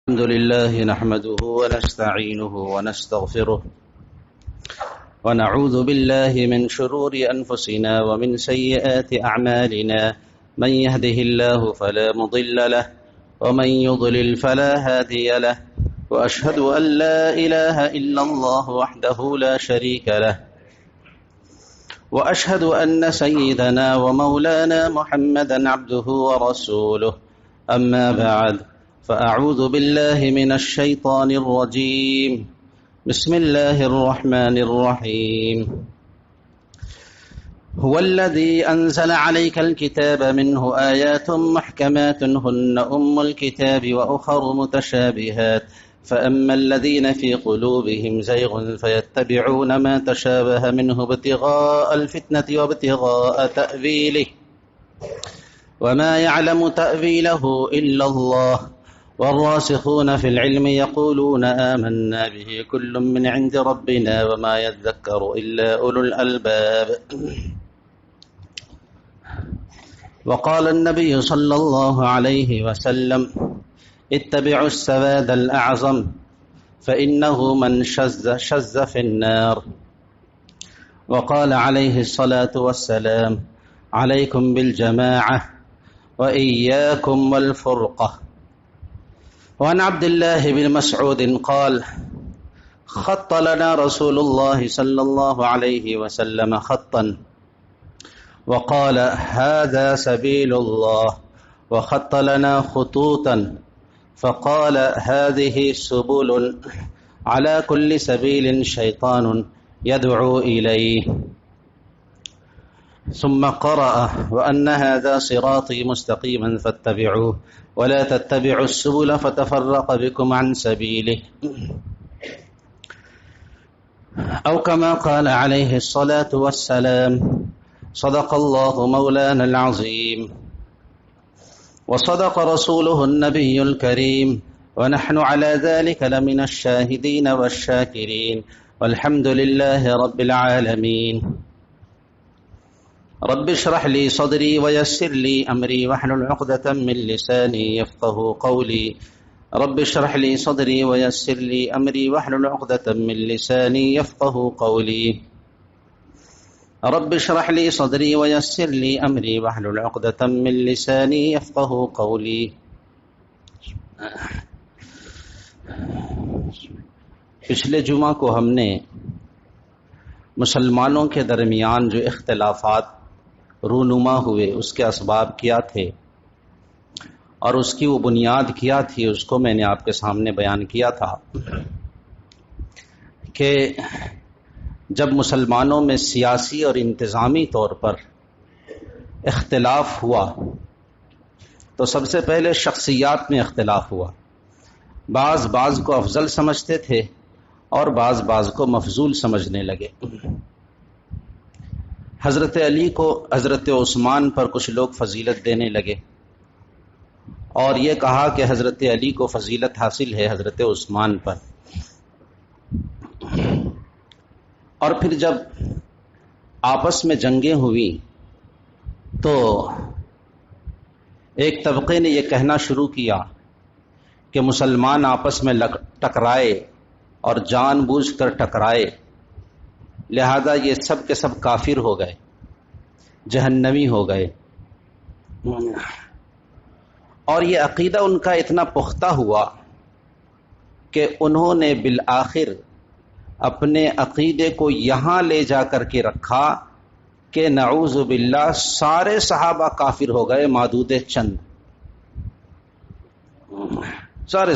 الحمد لله نحمده ونستعينه ونستغفره ونعوذ بالله من شرور أنفسنا ومن سيئات أعمالنا من يهده الله فلا مضل له ومن يضلل فلا هادي له وأشهد أن لا إله إلا الله وحده لا شريك له وأشهد أن سيدنا ومولانا محمدا عبده ورسوله أما بعد فأعوذ بالله من الشيطان الرجيم بسم الله الرحمن الرحيم هو الذي أنزل عليك الكتاب منه آيات محكمات هن أم الكتاب وأخر متشابهات فأما الذين في قلوبهم زيغ فيتبعون ما تشابه منه ابتغاء الفتنة وابتغاء تأويله وما يعلم تأويله إلا الله والراسخون في العلم يقولون آمنا به كل من عند ربنا وما يذكر إلا أولو الألباب وقال النبي صلى الله عليه وسلم اتبعوا السواد الأعظم فإنه من شز في النار وقال عليه الصلاة والسلام عليكم بالجماعة وإياكم والفرقة وعن عبد الله بن مسعود قال خط لنا رسول الله صلى الله عليه وسلم خطا وقال هذا سبيل الله وخط لنا خطوطا فقال هذه سبل على كل سبيل شيطان يدعو إليه ثم قرأ وأن هذا صراطي مستقيما فاتبعوه ولا تتبعوا السبل فتفرق بكم عن سبيله أو كما قال عليه الصلاة والسلام صدق الله مولانا العظيم وصدق رسوله النبي الكريم ونحن على ذلك لمن الشاهدين والشاكرين والحمد لله رب العالمين رب اشرح لي صدري ويسر لي أمري واحلل عقدة من لساني يفقه قولي رب اشرح لي صدري ويسر لي أمري واحلل عقدة من لساني يفقه قولي رب اشرح لي صدري ويسر لي أمري واحلل عقدة من لساني يفقه قولي پچھلے جمعہ کو ہم نے مسلمانوں کے درمیان جو اختلافات رونما ہوئے اس کے اسباب کیا تھے اور اس کی وہ بنیاد کیا تھی اس کو میں نے آپ کے سامنے بیان کیا تھا کہ جب مسلمانوں میں سیاسی اور انتظامی طور پر اختلاف ہوا تو سب سے پہلے شخصیات میں اختلاف ہوا. بعض کو افضل سمجھتے تھے اور بعض کو مفضول سمجھنے لگے. حضرت علی کو حضرت عثمان پر کچھ لوگ فضیلت دینے لگے اور یہ کہا کہ حضرت علی کو فضیلت حاصل ہے حضرت عثمان پر. اور پھر جب آپس میں جنگیں ہوئی تو ایک طبقے نے یہ کہنا شروع کیا کہ مسلمان آپس میں ٹکرائے اور جان بوجھ کر ٹکرائے، لہذا یہ سب کے سب کافر ہو گئے، جہنمی ہو گئے. اور یہ عقیدہ ان کا اتنا پختہ ہوا کہ انہوں نے بالآخر اپنے عقیدے کو یہاں لے جا کر کے رکھا کہ نعوذ باللہ سارے صحابہ کافر ہو گئے معدود چند. سارے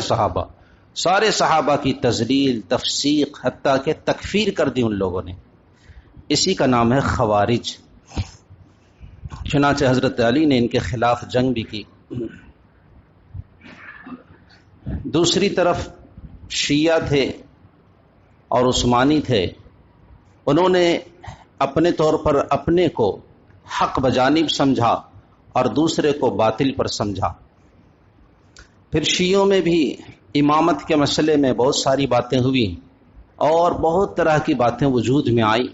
صحابہ کی تذلیل، تفسیق، حتیٰ کہ تکفیر کر دی ان لوگوں نے. اسی کا نام ہے خوارج. چنانچہ حضرت علی نے ان کے خلاف جنگ بھی کی. دوسری طرف شیعہ تھے اور عثمانی تھے، انہوں نے اپنے طور پر اپنے کو حق بجانب سمجھا اور دوسرے کو باطل پر سمجھا. پھر شیعوں میں بھی امامت کے مسئلے میں بہت ساری باتیں ہوئی اور بہت طرح کی باتیں وجود میں آئی.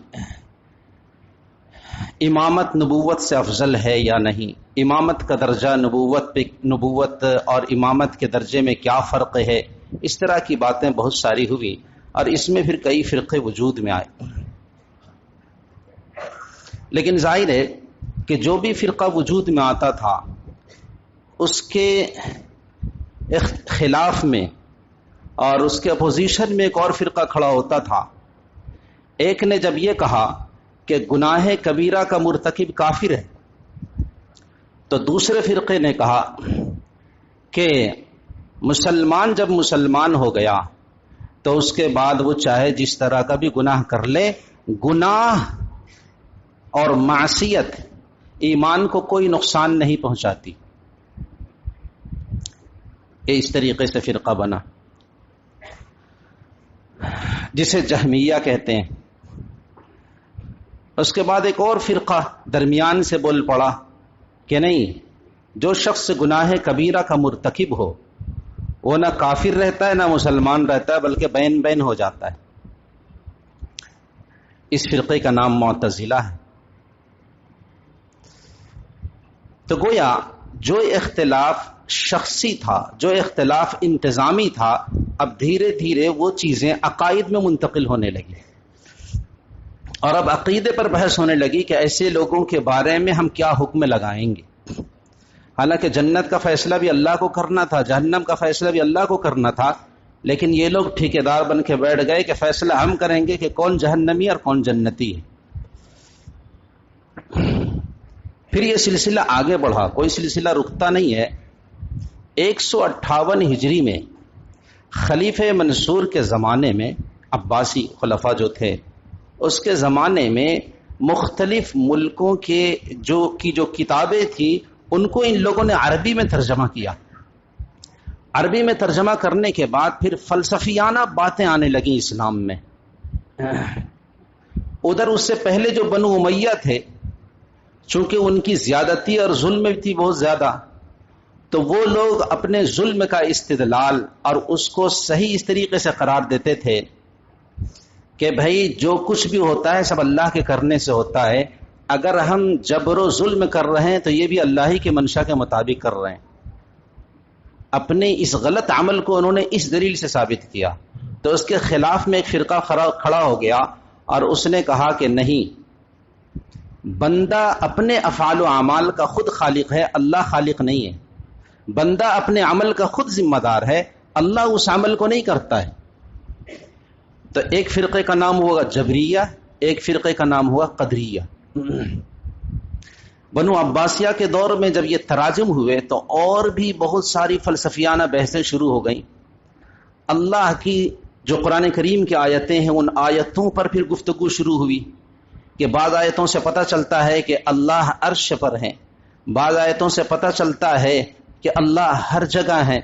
امامت نبوت سے افضل ہے یا نہیں، امامت کا درجہ نبوت اور امامت کے درجے میں کیا فرق ہے، اس طرح کی باتیں بہت ساری ہوئی اور اس میں پھر کئی فرقے وجود میں آئے. لیکن ظاہر ہے کہ جو بھی فرقہ وجود میں آتا تھا اس کے خلاف میں اور اس کے اپوزیشن میں ایک اور فرقہ کھڑا ہوتا تھا. ایک نے جب یہ کہا کہ گناہ کبیرہ کا مرتکب کافر ہے تو دوسرے فرقے نے کہا کہ مسلمان جب مسلمان ہو گیا تو اس کے بعد وہ چاہے جس طرح کا بھی گناہ کر لے، گناہ اور معصیت ایمان کو کوئی نقصان نہیں پہنچاتی. یہ اس طریقے سے فرقہ بنا جسے جہمیہ کہتے ہیں. اس کے بعد ایک اور فرقہ درمیان سے بول پڑا کہ نہیں، جو شخص گناہ کبیرہ کا مرتکب ہو وہ نہ کافر رہتا ہے نہ مسلمان رہتا ہے بلکہ بین بین ہو جاتا ہے. اس فرقے کا نام معتزلہ ہے. تو گویا جو اختلاف شخصی تھا، جو اختلاف انتظامی تھا، اب دھیرے دھیرے وہ چیزیں عقائد میں منتقل ہونے لگی اور اب عقیدے پر بحث ہونے لگی کہ ایسے لوگوں کے بارے میں ہم کیا حکم لگائیں گے. حالانکہ جنت کا فیصلہ بھی اللہ کو کرنا تھا، جہنم کا فیصلہ بھی اللہ کو کرنا تھا، لیکن یہ لوگ ٹھیکیدار بن کے بیٹھ گئے کہ فیصلہ ہم کریں گے کہ کون جہنمی اور کون جنتی ہے. پھر یہ سلسلہ آگے بڑھا، کوئی سلسلہ رکتا نہیں ہے. 158 ہجری میں خلیفہ منصور کے زمانے میں، عباسی خلفاء جو تھے اس کے زمانے میں مختلف ملکوں کے جو کتابیں تھیں ان کو ان لوگوں نے عربی میں ترجمہ کیا. عربی میں ترجمہ کرنے کے بعد پھر فلسفیانہ باتیں آنے لگیں اسلام میں. ادھر اس سے پہلے جو بنو امیہ تھے، چونکہ ان کی زیادتی اور ظلم تھی بہت زیادہ، تو وہ لوگ اپنے ظلم کا استدلال اور اس کو صحیح اس طریقے سے قرار دیتے تھے کہ بھائی جو کچھ بھی ہوتا ہے سب اللہ کے کرنے سے ہوتا ہے، اگر ہم جبر و ظلم کر رہے ہیں تو یہ بھی اللہ ہی کے منشا کے مطابق کر رہے ہیں. اپنے اس غلط عمل کو انہوں نے اس دلیل سے ثابت کیا. تو اس کے خلاف میں ایک فرقہ کھڑا ہو گیا اور اس نے کہا کہ نہیں، بندہ اپنے افعال و اعمال کا خود خالق ہے، اللہ خالق نہیں ہے. بندہ اپنے عمل کا خود ذمہ دار ہے، اللہ اس عمل کو نہیں کرتا ہے. تو ایک فرقے کا نام ہوگا جبریہ، ایک فرقے کا نام ہوا قدریہ. بنو عباسیہ کے دور میں جب یہ تراجم ہوئے تو اور بھی بہت ساری فلسفیانہ بحثیں شروع ہو گئیں. اللہ کی جو قرآن کریم کی آیتیں ہیں ان آیتوں پر پھر گفتگو شروع ہوئی کہ بعض آیتوں سے پتہ چلتا ہے کہ اللہ عرش پر ہے، بعض آیتوں سے پتہ چلتا ہے کہ اللہ ہر جگہ ہے.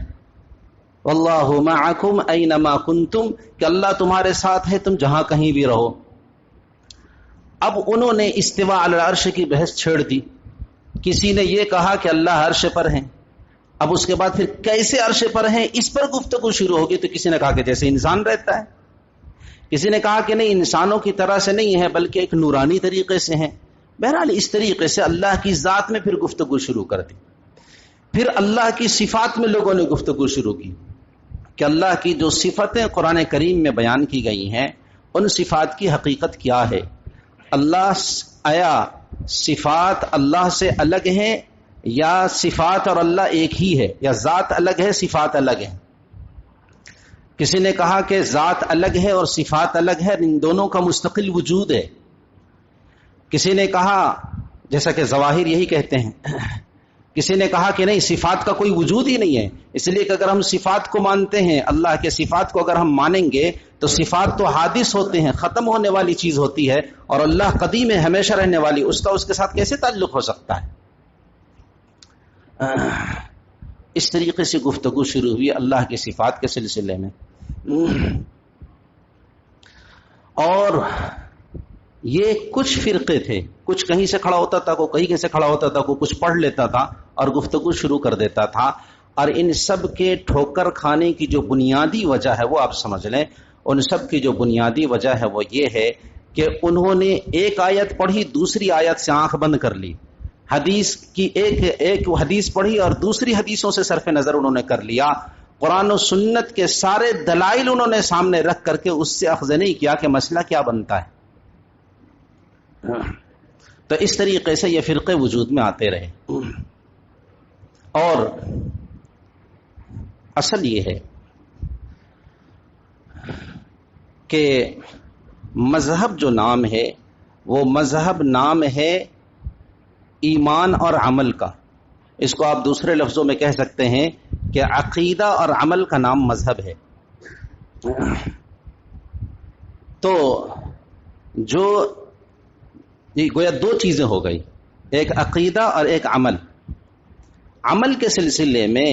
واللہ معکم اینما کنتم، کہ اللہ تمہارے ساتھ ہے تم جہاں کہیں بھی رہو. اب انہوں نے استواء علی العرش کی بحث چھیڑ دی. کسی نے یہ کہا کہ اللہ عرش پر ہیں، اب اس کے بعد پھر کیسے عرش پر ہیں اس پر گفتگو شروع ہوگی. تو کسی نے کہا کہ جیسے انسان رہتا ہے، کسی نے کہا کہ نہیں انسانوں کی طرح سے نہیں ہے بلکہ ایک نورانی طریقے سے ہیں. بہرحال اس طریقے سے اللہ کی ذات میں پھر گفتگو شروع کر دی. پھر اللہ کی صفات میں لوگوں نے گفتگو شروع کی کہ اللہ کی جو صفتیں قرآن کریم میں بیان کی گئی ہیں ان صفات کی حقیقت کیا ہے. اللہ آیا صفات اللہ سے الگ ہیں یا صفات اور اللہ ایک ہی ہے، یا ذات الگ ہے صفات الگ ہے. کسی نے کہا کہ ذات الگ ہے اور صفات الگ ہے، ان دونوں کا مستقل وجود ہے. کسی نے کہا، جیسا کہ ظواہر یہی کہتے ہیں، کسی نے کہا کہ نہیں صفات کا کوئی وجود ہی نہیں ہے، اس لیے کہ اگر ہم صفات کو مانتے ہیں، اللہ کے صفات کو اگر ہم مانیں گے تو صفات تو حادث ہوتے ہیں، ختم ہونے والی چیز ہوتی ہے، اور اللہ قدیم ہے، ہمیشہ رہنے والی، اس کا اس کے ساتھ کیسے تعلق ہو سکتا ہے. اس طریقے سے گفتگو شروع ہوئی اللہ کی صفات کے سلسلے میں. اور یہ کچھ فرقے تھے، کچھ کہیں سے کھڑا ہوتا تھا، کوئی کہیں سے کھڑا ہوتا تھا، کوئی کچھ پڑھ لیتا تھا اور گفتگو شروع کر دیتا تھا. اور ان سب کے ٹھوکر کھانے کی جو بنیادی وجہ ہے وہ آپ سمجھ لیں. ان سب کی جو بنیادی وجہ ہے وہ یہ ہے کہ انہوں نے ایک آیت پڑھی دوسری آیت سے آنکھ بند کر لی، حدیث کی ایک حدیث پڑھی اور دوسری حدیثوں سے صرف نظر انہوں نے کر لیا، قرآن و سنت کے سارے دلائل انہوں نے سامنے رکھ کر کے اس سے اخذ نہیں کیا کہ مسئلہ کیا بنتا ہے۔ تو اس طریقے سے یہ فرقے وجود میں آتے رہے، اور اصل یہ ہے کہ مذہب جو نام ہے وہ مذہب نام ہے ایمان اور عمل کا، اس کو آپ دوسرے لفظوں میں کہہ سکتے ہیں کہ عقیدہ اور عمل کا نام مذہب ہے۔ تو جو گویا دو چیزیں ہو گئی، ایک عقیدہ اور ایک عمل۔ عمل کے سلسلے میں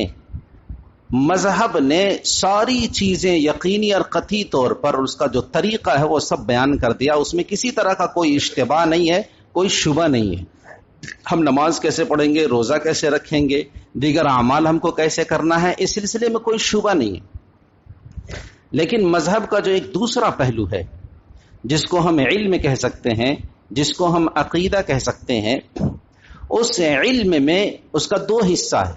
مذہب نے ساری چیزیں یقینی اور قطعی طور پر اس کا جو طریقہ ہے وہ سب بیان کر دیا، اس میں کسی طرح کا کوئی اشتباہ نہیں ہے، کوئی شبہ نہیں ہے۔ ہم نماز کیسے پڑھیں گے، روزہ کیسے رکھیں گے، دیگر اعمال ہم کو کیسے کرنا ہے، اس سلسلے میں کوئی شبہ نہیں ہے۔ لیکن مذہب کا جو ایک دوسرا پہلو ہے جس کو ہم علم کہہ سکتے ہیں، جس کو ہم عقیدہ کہہ سکتے ہیں، اس علم میں اس کا دو حصہ ہے،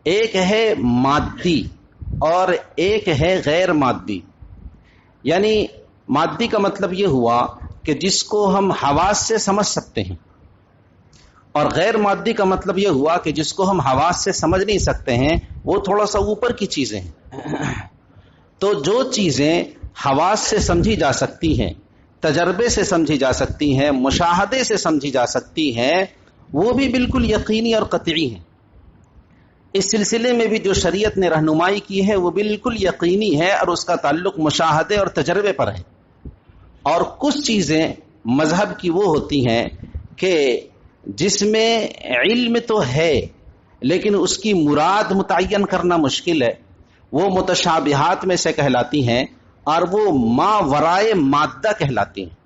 ایک ہے مادی اور ایک ہے غیر مادی۔ یعنی مادی کا مطلب یہ ہوا کہ جس کو ہم حواس سے سمجھ سکتے ہیں، اور غیر مادی کا مطلب یہ ہوا کہ جس کو ہم حواس سے سمجھ نہیں سکتے ہیں، وہ تھوڑا سا اوپر کی چیزیں ہیں۔ تو جو چیزیں حواس سے سمجھی جا سکتی ہیں، تجربے سے سمجھی جا سکتی ہیں، مشاہدے سے سمجھی جا سکتی ہیں، وہ بھی بالکل یقینی اور قطعی ہیں۔ اس سلسلے میں بھی جو شریعت نے رہنمائی کی ہے وہ بالکل یقینی ہے اور اس کا تعلق مشاہدے اور تجربے پر ہے۔ اور کچھ چیزیں مذہب کی وہ ہوتی ہیں کہ جس میں علم تو ہے لیکن اس کی مراد متعین کرنا مشکل ہے، وہ متشابہات میں سے کہلاتی ہیں اور وہ ما ورائے مادہ کہلاتی ہیں۔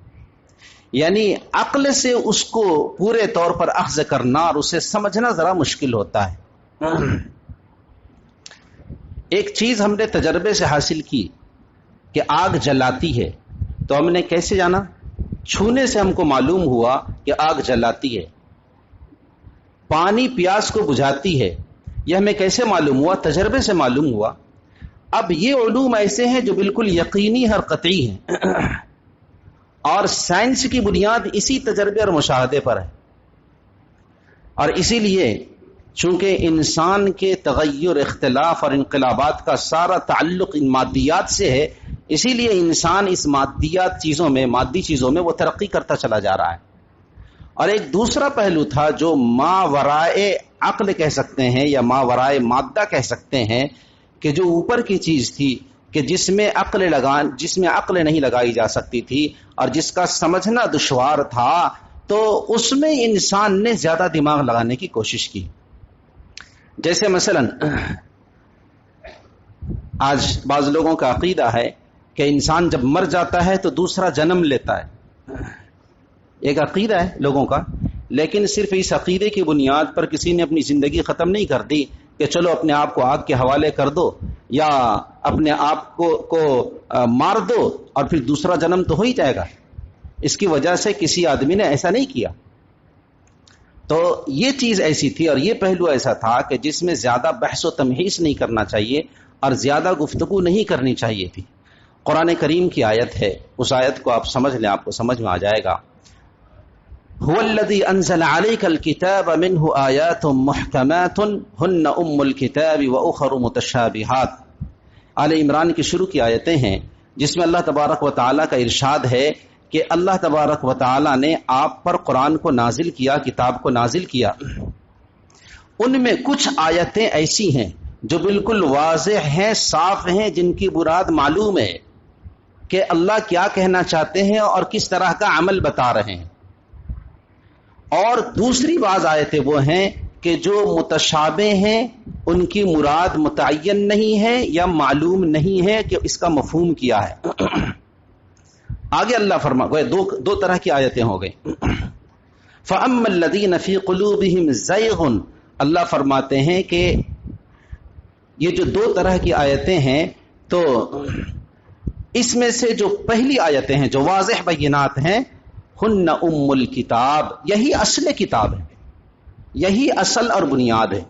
یعنی عقل سے اس کو پورے طور پر اخذ کرنا اور اسے سمجھنا ذرا مشکل ہوتا ہے۔ ایک چیز ہم نے تجربے سے حاصل کی کہ آگ جلاتی ہے، تو ہم نے کیسے جانا؟ چھونے سے ہم کو معلوم ہوا کہ آگ جلاتی ہے۔ پانی پیاس کو بجھاتی ہے، یہ ہمیں کیسے معلوم ہوا؟ تجربے سے معلوم ہوا۔ اب یہ علوم ایسے ہیں جو بالکل یقینی اور قطعی ہیں، اور سائنس کی بنیاد اسی تجربے اور مشاہدے پر ہے۔ اور اسی لیے چونکہ انسان کے تغیر، اختلاف اور انقلابات کا سارا تعلق ان مادیات سے ہے، اسی لیے انسان اس مادیات چیزوں میں، مادی چیزوں میں وہ ترقی کرتا چلا جا رہا ہے۔ اور ایک دوسرا پہلو تھا جو ما ورائے عقل کہہ سکتے ہیں یا ما ورائے مادہ کہہ سکتے ہیں، کہ جو اوپر کی چیز تھی کہ جس میں عقل نہیں لگائی جا سکتی تھی اور جس کا سمجھنا دشوار تھا، تو اس میں انسان نے زیادہ دماغ لگانے کی کوشش کی۔ جیسے مثلا آج بعض لوگوں کا عقیدہ ہے کہ انسان جب مر جاتا ہے تو دوسرا جنم لیتا ہے، ایک عقیدہ ہے لوگوں کا، لیکن صرف اس عقیدے کی بنیاد پر کسی نے اپنی زندگی ختم نہیں کر دی کہ چلو اپنے آپ کو آگ کے حوالے کر دو یا اپنے آپ کو مار دو اور پھر دوسرا جنم تو ہو ہی جائے گا۔ اس کی وجہ سے کسی آدمی نے ایسا نہیں کیا۔ تو یہ چیز ایسی تھی اور یہ پہلو ایسا تھا کہ جس میں زیادہ بحث و تمہیز نہیں کرنا چاہیے اور زیادہ گفتگو نہیں کرنی چاہیے تھی۔ قرآن کریم کی آیت ہے، اس آیت کو آپ سمجھ لیں، آپ کو سمجھ میں آ جائے گا۔ هو الذي انزل عليك الكتاب منه آيات محكمات هن ام الكتاب واخر متشابهات۔ آل عمران کی شروع کی آیتیں ہیں جس میں اللہ تبارک و تعالیٰ کا ارشاد ہے کہ اللہ تبارک و تعالیٰ نے آپ پر قرآن کو نازل کیا، کتاب کو نازل کیا۔ ان میں کچھ آیتیں ایسی ہیں جو بالکل واضح ہیں، صاف ہیں، جن کی مراد معلوم ہے کہ اللہ کیا کہنا چاہتے ہیں اور کس طرح کا عمل بتا رہے ہیں۔ اور دوسری بعض آیتیں وہ ہیں کہ جو متشابہ ہیں، ان کی مراد متعین نہیں ہے یا معلوم نہیں ہے کہ اس کا مفہوم کیا ہے۔ آگے اللہ فرمائے دو طرح کی آیتیں ہو گئی۔ فَأَمَّا الَّذِينَ فِي قُلُوبِهِمْ زَيْغٌ، اللہ فرماتے ہیں کہ یہ جو دو طرح کی آیتیں ہیں، تو اس میں سے جو پہلی آیتیں ہیں جو واضح بینات ہیں، ہن ام الکتاب، یہی اصل کتاب ہے، یہی اصل اور بنیاد ہے۔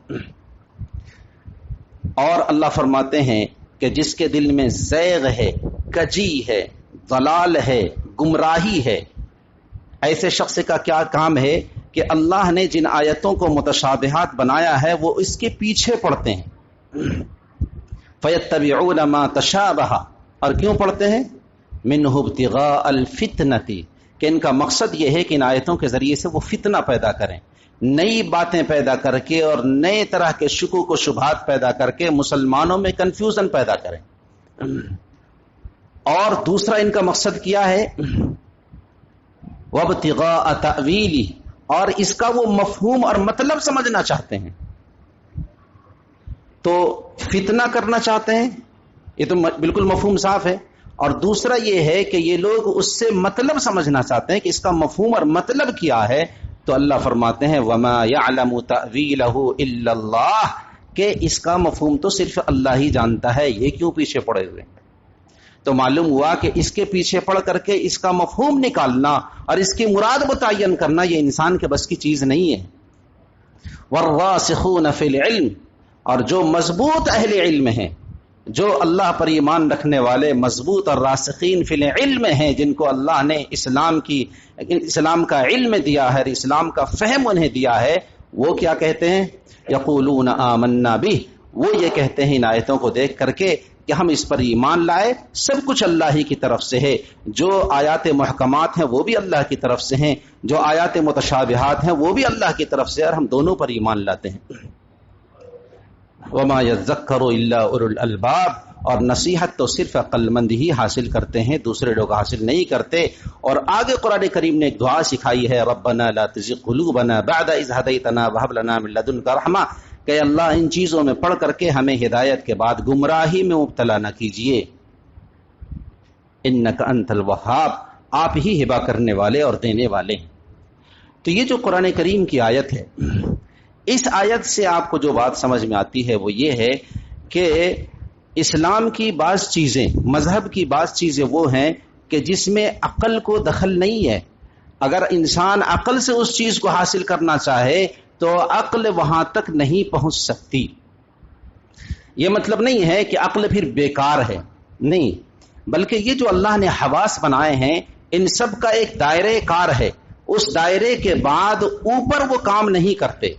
اور اللہ فرماتے ہیں کہ جس کے دل میں زیغ ہے، کجی ہے، ضلال ہے، گمراہی ہے، ایسے شخص کا کیا کام ہے کہ اللہ نے جن آیتوں کو متشابہات بنایا ہے وہ اس کے پیچھے پڑتے ہیں۔ فَيَتَّبِعُونَ مَا تَشَابَهَ، اور کیوں پڑھتے ہیں؟ مِنْهُ ابْتِغَاءَ الْفِتْنَةِ، کہ ان کا مقصد یہ ہے کہ ان آیتوں کے ذریعے سے وہ فتنہ پیدا کریں، نئی باتیں پیدا کر کے اور نئے طرح کے شکوک و شبہات پیدا کر کے مسلمانوں میں کنفیوژن پیدا کریں۔ اور دوسرا ان کا مقصد کیا ہے؟ وَابْتِغَاءَ تَأْوِيلِهِ، اور اس کا وہ مفہوم اور مطلب سمجھنا چاہتے ہیں، تو فتنہ کرنا چاہتے ہیں، یہ تو بالکل مفہوم صاف ہے۔ اور دوسرا یہ ہے کہ یہ لوگ اس سے مطلب سمجھنا چاہتے ہیں کہ اس کا مفہوم اور مطلب کیا ہے، تو اللہ فرماتے ہیں وَمَا يَعْلَمُ تَأْوِيلَهُ إِلَّا اللَّهُ، کہ اس کا مفہوم تو صرف اللہ ہی جانتا ہے، یہ کیوں پیچھے پڑے ہوئے؟ تو معلوم ہوا کہ اس کے پیچھے پڑ کر کے اس کا مفہوم نکالنا اور اس کی مراد متعین کرنا یہ انسان کے بس کی چیز نہیں ہے۔ وَالرَّاسِخُونَ فِي الْعِلْمِ، اور جو مضبوط اہل علم ہیں، جو اللہ پر ایمان رکھنے والے مضبوط اور راسخین فی العلم ہیں، جن کو اللہ نے اسلام کا علم دیا ہے، اسلام کا فہم انہیں دیا ہے، وہ کیا کہتے ہیں؟ یقولون آمنا بہ، وہ یہ کہتے ہیں ان آیتوں کو دیکھ کر کے کہ ہم اس پر ایمان لائے، سب کچھ اللہ ہی کی طرف سے ہے، جو آیات محکمات ہیں وہ بھی اللہ کی طرف سے ہیں، جو آیات متشابہات ہیں وہ بھی اللہ کی طرف سے، اور ہم دونوں پر ایمان لاتے ہیں۔ وما یذکر الا اولو الالباب، اور نصیحت تو صرف عقل مند ہی حاصل کرتے ہیں، دوسرے لوگ حاصل نہیں کرتے۔ اور آگے قرآن کریم نے ایک دعا سکھائی ہے، ربنا لا تزغ قلوبنا بعد اذ ہدیتنا وہب لنا من لدنک رحمہ، کہ اللہ ان چیزوں میں پڑھ کر کے ہمیں ہدایت کے بعد گمراہی میں مبتلا نہ کیجیے۔ انک انت الوہاب، آپ ہی ہبہ کرنے والے اور دینے والے ہیں۔ تو یہ جو قرآن کریم کی آیت ہے، اس آیت سے آپ کو جو بات سمجھ میں آتی ہے وہ یہ ہے کہ اسلام کی بعض چیزیں، مذہب کی بعض چیزیں وہ ہیں کہ جس میں عقل کو دخل نہیں ہے۔ اگر انسان عقل سے اس چیز کو حاصل کرنا چاہے تو عقل وہاں تک نہیں پہنچ سکتی۔ یہ مطلب نہیں ہے کہ عقل پھر بیکار ہے، نہیں، بلکہ یہ جو اللہ نے حواس بنائے ہیں ان سب کا ایک دائرے کار ہے، اس دائرے کے بعد اوپر وہ کام نہیں کرتے۔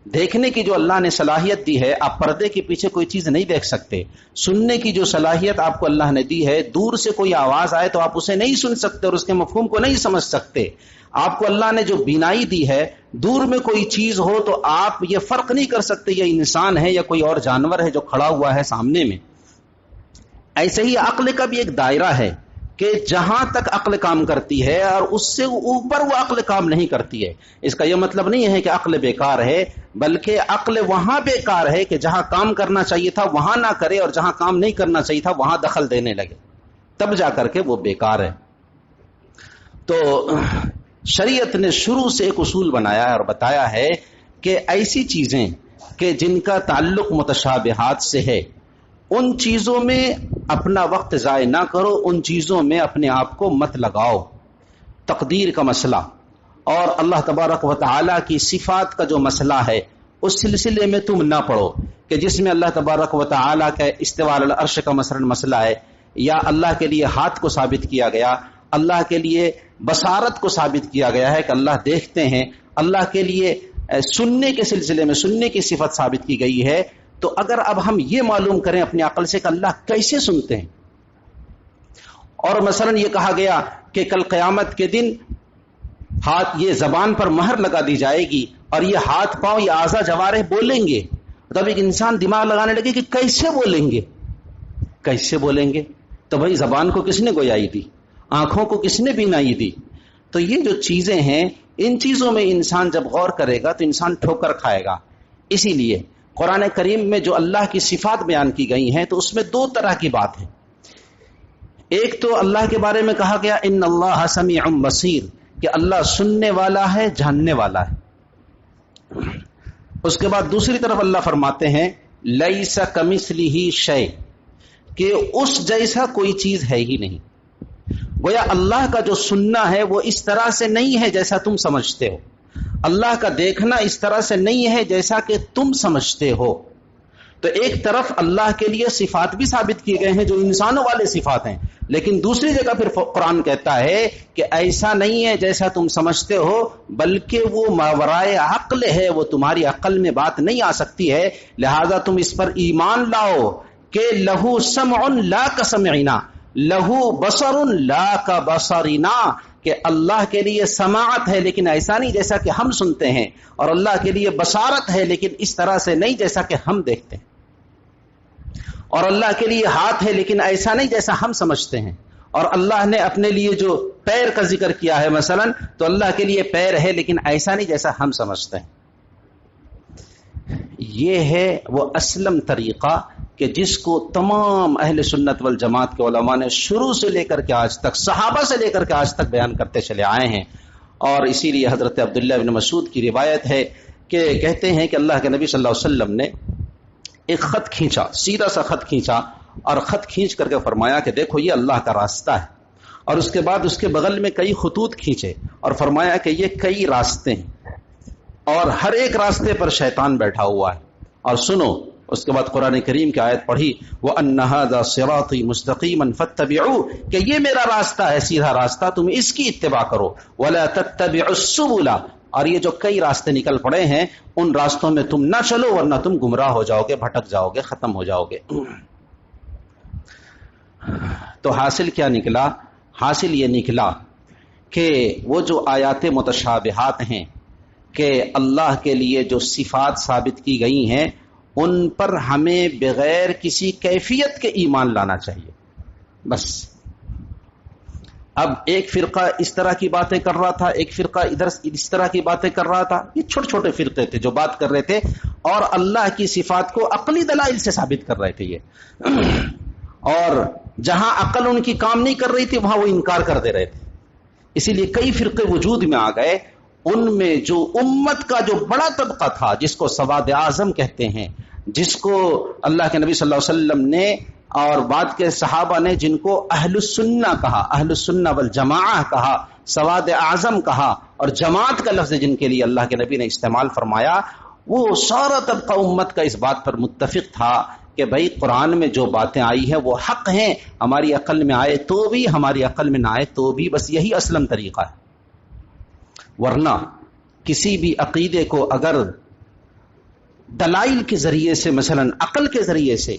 دیکھنے کی جو اللہ نے صلاحیت دی ہے، آپ پردے کے پیچھے کوئی چیز نہیں دیکھ سکتے۔ سننے کی جو صلاحیت آپ کو اللہ نے دی ہے، دور سے کوئی آواز آئے تو آپ اسے نہیں سن سکتے اور اس کے مفہوم کو نہیں سمجھ سکتے۔ آپ کو اللہ نے جو بینائی دی ہے، دور میں کوئی چیز ہو تو آپ یہ فرق نہیں کر سکتے یہ انسان ہے یا کوئی اور جانور ہے جو کھڑا ہوا ہے سامنے میں۔ ایسے ہی عقل کا بھی ایک دائرہ ہے کہ جہاں تک عقل کام کرتی ہے اور اس سے اوپر وہ عقل کام نہیں کرتی ہے۔ اس کا یہ مطلب نہیں ہے کہ عقل بیکار ہے، بلکہ عقل وہاں بیکار ہے کہ جہاں کام کرنا چاہیے تھا وہاں نہ کرے، اور جہاں کام نہیں کرنا چاہیے تھا وہاں دخل دینے لگے، تب جا کر کے وہ بیکار ہے۔ تو شریعت نے شروع سے ایک اصول بنایا ہے اور بتایا ہے کہ ایسی چیزیں کہ جن کا تعلق متشابہات سے ہے، ان چیزوں میں اپنا وقت ضائع نہ کرو، ان چیزوں میں اپنے آپ کو مت لگاؤ۔ تقدیر کا مسئلہ اور اللہ تبارک و تعالی کی صفات کا جو مسئلہ ہے، اس سلسلے میں تم نہ پڑھو کہ جس میں اللہ تبارک و تعالی کا استواء علی العرش کا مثلا مسئلہ ہے، یا اللہ کے لیے ہاتھ کو ثابت کیا گیا، اللہ کے لیے بصارت کو ثابت کیا گیا ہے کہ اللہ دیکھتے ہیں، اللہ کے لیے سننے کے سلسلے میں سننے کی صفت ثابت کی گئی ہے۔ تو اگر اب ہم یہ معلوم کریں اپنی عقل سے کہ اللہ کیسے سنتے ہیں، اور مثلا یہ کہا گیا کہ کل قیامت کے دن ہاتھ، یہ زبان پر مہر لگا دی جائے گی اور یہ ہاتھ پاؤں یہ اعضاء جوارح بولیں گے، تب ایک انسان دماغ لگانے لگے کہ کیسے بولیں گے، کیسے بولیں گے؟ تو بھائی زبان کو کس نے گویائی دی، آنکھوں کو کس نے بینائی دی؟ تو یہ جو چیزیں ہیں، ان چیزوں میں انسان جب غور کرے گا تو انسان ٹھوکر کھائے گا۔ اسی لیے قرآن کریم میں جو اللہ کی صفات بیان کی گئی ہیں تو اس میں دو طرح کی بات ہے۔ ایک تو اللہ کے بارے میں کہا گیا ان اللہ سمیع بصیر، کہ اللہ سننے والا ہے، جاننے والا ہے۔ اس کے بعد دوسری طرف اللہ فرماتے ہیں لیس کمثلہ شیء، کہ اس جیسا کوئی چیز ہے ہی نہیں. گویا اللہ کا جو سننا ہے وہ اس طرح سے نہیں ہے جیسا تم سمجھتے ہو، اللہ کا دیکھنا اس طرح سے نہیں ہے جیسا کہ تم سمجھتے ہو. تو ایک طرف اللہ کے لیے صفات بھی ثابت کیے گئے ہیں جو انسانوں والے صفات ہیں، لیکن دوسری جگہ پھر قرآن کہتا ہے کہ ایسا نہیں ہے جیسا تم سمجھتے ہو، بلکہ وہ ماورائے عقل ہے، وہ تمہاری عقل میں بات نہیں آ سکتی ہے، لہذا تم اس پر ایمان لاؤ کہ لہو سمع لا کسمعنا، لہو بصر لا کبصرنا، کہ اللہ کے لیے سماعت ہے لیکن ایسا نہیں جیسا کہ ہم سنتے ہیں، اور اللہ کے لیے بصارت ہے لیکن اس طرح سے نہیں جیسا کہ ہم دیکھتے ہیں، اور اللہ کے لیے ہاتھ ہے لیکن ایسا نہیں جیسا ہم سمجھتے ہیں، اور اللہ نے اپنے لیے جو پیر کا ذکر کیا ہے مثلا تو اللہ کے لیے پیر ہے لیکن ایسا نہیں جیسا ہم سمجھتے ہیں. یہ ہے وہ اسلم طریقہ کہ جس کو تمام اہل سنت والجماعت کے علماء نے شروع سے لے کر کے آج تک، صحابہ سے لے کر کے آج تک بیان کرتے چلے آئے ہیں. اور اسی لیے حضرت عبداللہ بن مسعود کی روایت ہے کہ کہتے ہیں کہ اللہ کے نبی صلی اللہ علیہ وسلم نے ایک خط کھینچا، سیدھا سا خط کھینچا، اور خط کھینچ کر کے فرمایا کہ دیکھو یہ اللہ کا راستہ ہے، اور اس کے بعد اس کے بغل میں کئی خطوط کھینچے اور فرمایا کہ یہ کئی راستے ہیں، اور ہر ایک راستے پر شیطان بیٹھا ہوا ہے، اور سنو. اس کے بعد قرآن کریم کی آیت پڑھی وَأَنَّ هَذَا صِرَاطِي مُسْتَقِيمًا فَاتَّبِعُوهُ، کہ یہ میرا راستہ ہے، سیدھا راستہ، تم اس کی اتباع کرو. وَلَا تَتَّبِعُوا السُّبُلَ، اور یہ جو کئی راستے نکل پڑے ہیں ان راستوں میں تم نہ چلو ورنہ تم گمراہ ہو جاؤ گے، بھٹک جاؤ گے، ختم ہو جاؤ گے. تو حاصل کیا نکلا؟ حاصل یہ نکلا کہ وہ جو آیات متشابہات ہیں کہ اللہ کے لیے جو صفات ثابت کی گئی ہیں ان پر ہمیں بغیر کسی کیفیت کے ایمان لانا چاہیے. بس اب ایک فرقہ اس طرح کی باتیں کر رہا تھا، ایک فرقہ ادھر اس طرح کی باتیں کر رہا تھا، یہ چھوٹے چھوٹے فرقے تھے جو بات کر رہے تھے اور اللہ کی صفات کو عقلی دلائل سے ثابت کر رہے تھے یہ، اور جہاں عقل ان کی کام نہیں کر رہی تھی وہاں وہ انکار کر دے رہے تھے. اسی لیے کئی فرقے وجود میں آ گئے. ان میں جو امت کا جو بڑا طبقہ تھا جس کو سواد اعظم کہتے ہیں، جس کو اللہ کے نبی صلی اللہ علیہ وسلم نے اور بعد کے صحابہ نے جن کو اہل السنہ کہا، اہل السنہ والجماعہ کہا، سواد اعظم کہا، اور جماعت کا لفظ جن کے لیے اللہ کے نبی نے استعمال فرمایا، وہ سارا طبقہ امت کا اس بات پر متفق تھا کہ بھائی قرآن میں جو باتیں آئی ہیں وہ حق ہیں، ہماری عقل میں آئے تو بھی، ہماری عقل میں نہ آئے تو بھی، بس یہی اسلم طریقہ ہے. ورنہ کسی بھی عقیدے کو اگر دلائل کے ذریعے سے، مثلا عقل کے ذریعے سے